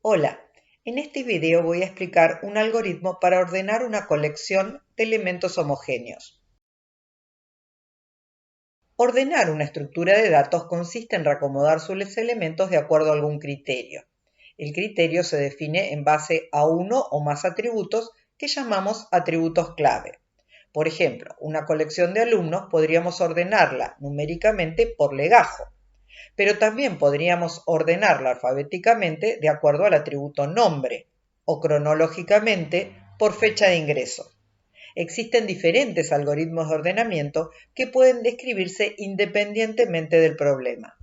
Hola, en este video voy a explicar un algoritmo para ordenar una colección de elementos homogéneos. Ordenar una estructura de datos consiste en reacomodar sus elementos de acuerdo a algún criterio. El criterio se define en base a uno o más atributos que llamamos atributos clave. Por ejemplo, una colección de alumnos podríamos ordenarla numéricamente por legajo, pero también podríamos ordenarla alfabéticamente de acuerdo al atributo nombre o cronológicamente por fecha de ingreso. Existen diferentes algoritmos de ordenamiento que pueden describirse independientemente del problema.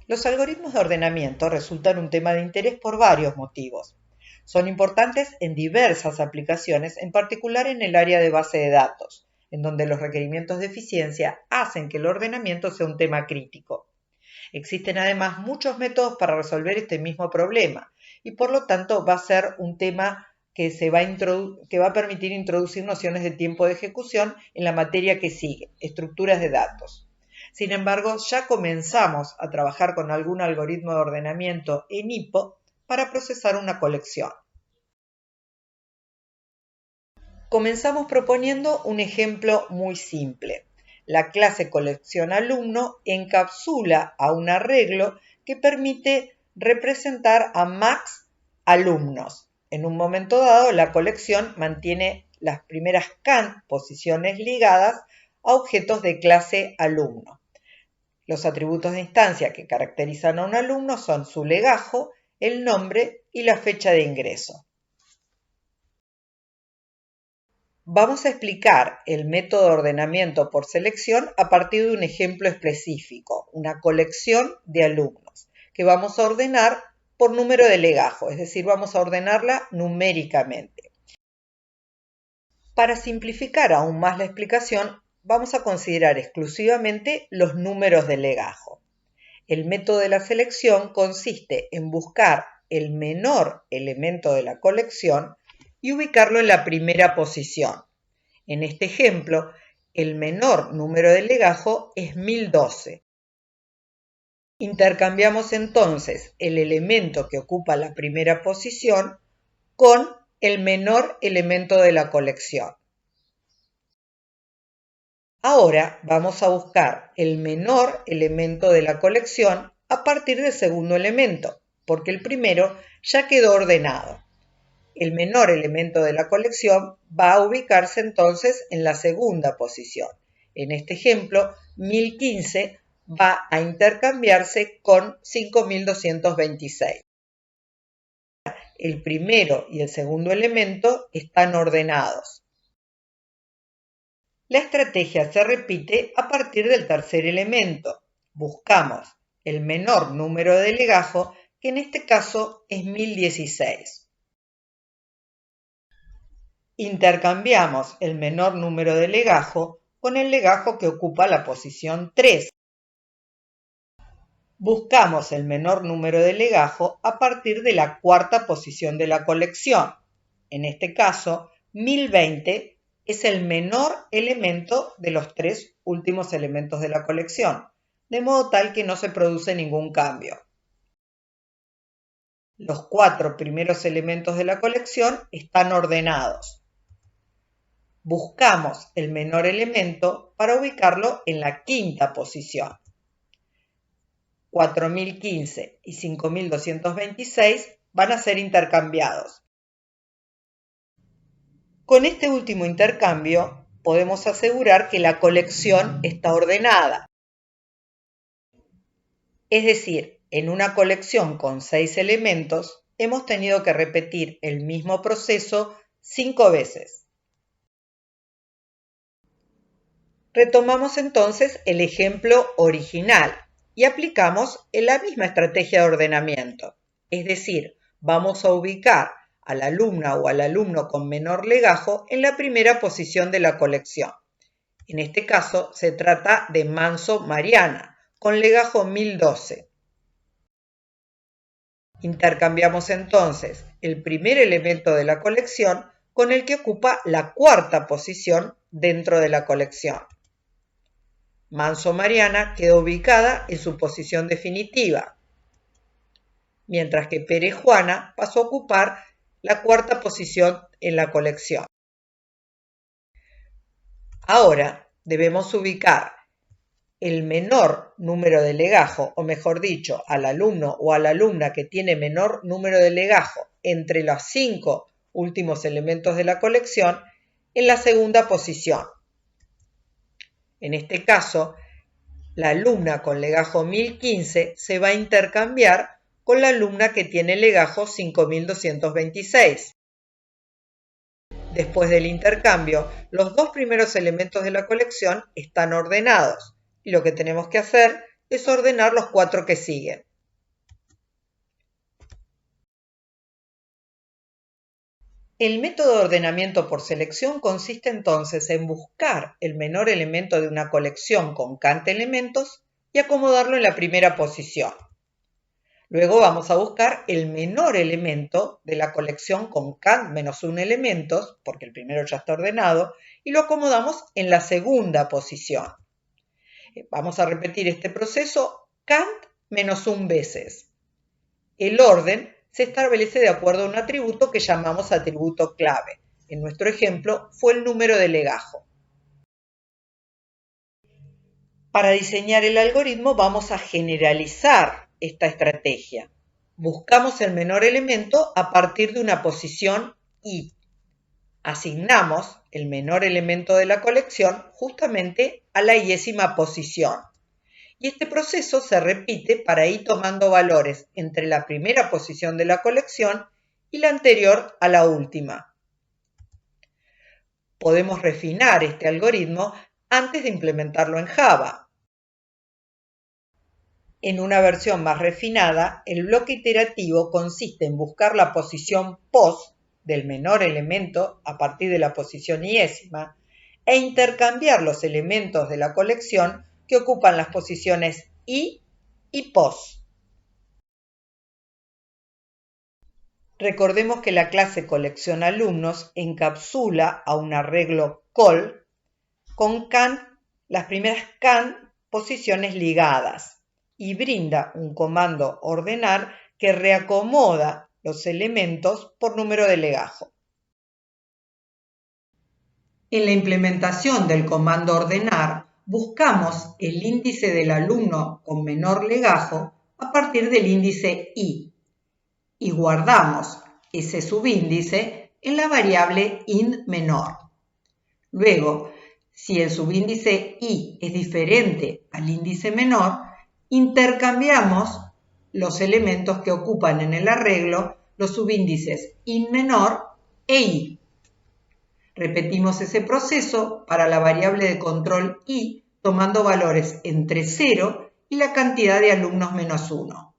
Los algoritmos de ordenamiento resultan un tema de interés por varios motivos. Son importantes en diversas aplicaciones, en particular en el área de base de datos, en donde los requerimientos de eficiencia hacen que el ordenamiento sea un tema crítico. Existen además muchos métodos para resolver este mismo problema y por lo tanto va a ser un tema que va a permitir introducir nociones de tiempo de ejecución en la materia que sigue, estructuras de datos. Sin embargo, ya comenzamos a trabajar con algún algoritmo de ordenamiento en HIPPO para procesar una colección. Comenzamos proponiendo un ejemplo muy simple. La clase colección alumno encapsula a un arreglo que permite representar a max alumnos. En un momento dado, la colección mantiene las primeras can posiciones ligadas a objetos de clase alumno. Los atributos de instancia que caracterizan a un alumno son su legajo, el nombre y la fecha de ingreso. Vamos a explicar el método de ordenamiento por selección a partir de un ejemplo específico, una colección de alumnos, que vamos a ordenar por número de legajo, es decir, vamos a ordenarla numéricamente. Para simplificar aún más la explicación, vamos a considerar exclusivamente los números de legajo. El método de la selección consiste en buscar el menor elemento de la colección y ubicarlo en la primera posición. En este ejemplo, el menor número de legajo es 1012. Intercambiamos entonces el elemento que ocupa la primera posición con el menor elemento de la colección. Ahora vamos a buscar el menor elemento de la colección a partir del segundo elemento, porque el primero ya quedó ordenado. El menor elemento de la colección va a ubicarse entonces en la segunda posición. En este ejemplo, 1015 va a intercambiarse con 5226. El primero y el segundo elemento están ordenados. La estrategia se repite a partir del tercer elemento. Buscamos el menor número de legajo, que en este caso es 1016. Intercambiamos el menor número de legajo con el legajo que ocupa la posición 3. Buscamos el menor número de legajo a partir de la cuarta posición de la colección. En este caso, 1020 es el menor elemento de los tres últimos elementos de la colección, de modo tal que no se produce ningún cambio. Los cuatro primeros elementos de la colección están ordenados. Buscamos el menor elemento para ubicarlo en la quinta posición. 4015 y 5226 van a ser intercambiados. Con este último intercambio podemos asegurar que la colección está ordenada. Es decir, en una colección con 6 elementos hemos tenido que repetir el mismo proceso 5 veces. Retomamos entonces el ejemplo original y aplicamos la misma estrategia de ordenamiento. Es decir, vamos a ubicar a la alumna o al alumno con menor legajo en la primera posición de la colección. En este caso se trata de Manso Mariana, con legajo 1012. Intercambiamos entonces el primer elemento de la colección con el que ocupa la cuarta posición dentro de la colección. Manso Mariana quedó ubicada en su posición definitiva. mientras que Pere Juana pasó a ocupar la cuarta posición en la colección. Ahora debemos ubicar el menor número de legajo, o mejor dicho, al alumno o a la alumna que tiene menor número de legajo entre los 5 últimos elementos de la colección en la segunda posición. En este caso, la alumna con legajo 1015 se va a intercambiar con la alumna que tiene legajo 5226. Después del intercambio, los 2 primeros elementos de la colección están ordenados y lo que tenemos que hacer es ordenar los 4 que siguen. El método de ordenamiento por selección consiste entonces en buscar el menor elemento de una colección con cant elementos y acomodarlo en la primera posición. Luego vamos a buscar el menor elemento de la colección con cant menos 1 elementos, porque el primero ya está ordenado, y lo acomodamos en la segunda posición. Vamos a repetir este proceso cant menos 1 veces. El orden se establece de acuerdo a un atributo que llamamos atributo clave. En nuestro ejemplo fue el número de legajo. Para diseñar el algoritmo vamos a generalizar esta estrategia. Buscamos el menor elemento a partir de una posición i. Asignamos el menor elemento de la colección justamente a la iésima posición. Y este proceso se repite para ir tomando valores entre la primera posición de la colección y la anterior a la última. Podemos refinar este algoritmo antes de implementarlo en Java. En una versión más refinada, el bloque iterativo consiste en buscar la posición pos del menor elemento a partir de la posición iésima e intercambiar los elementos de la colección que ocupan las posiciones i y pos. Recordemos que la clase colección alumnos encapsula a un arreglo call con cant, las primeras cant posiciones ligadas y brinda un comando ordenar que reacomoda los elementos por número de legajo. En la implementación del comando ordenar, buscamos el índice del alumno con menor legajo a partir del índice i y guardamos ese subíndice en la variable int menor. Luego, si el subíndice i es diferente al índice menor, intercambiamos los elementos que ocupan en el arreglo los subíndices int menor e i. Repetimos ese proceso para la variable de control i, tomando valores entre 0 y la cantidad de alumnos menos 1.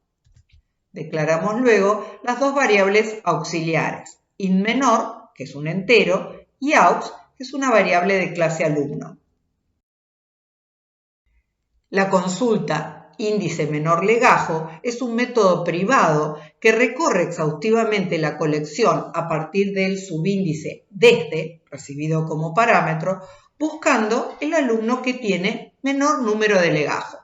Declaramos luego las 2 variables auxiliares, int menor, que es un entero, y aux, que es una variable de clase alumno. La consulta índice menor legajo es un método privado que recorre exhaustivamente la colección a partir del subíndice desde, recibido como parámetro, buscando el alumno que tiene menor número de legajo.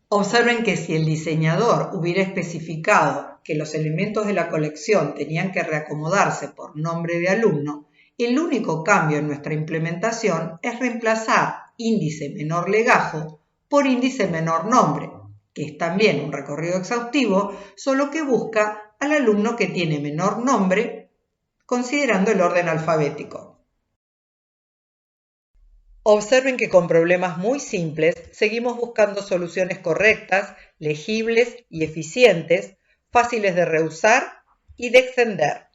Observen que si el diseñador hubiera especificado que los elementos de la colección tenían que reacomodarse por nombre de alumno, el único cambio en nuestra implementación es reemplazar índice menor legajo por índice menor nombre, que es también un recorrido exhaustivo, solo que busca al alumno que tiene menor nombre considerando el orden alfabético. Observen que con problemas muy simples seguimos buscando soluciones correctas, legibles y eficientes, fáciles de reusar y de extender.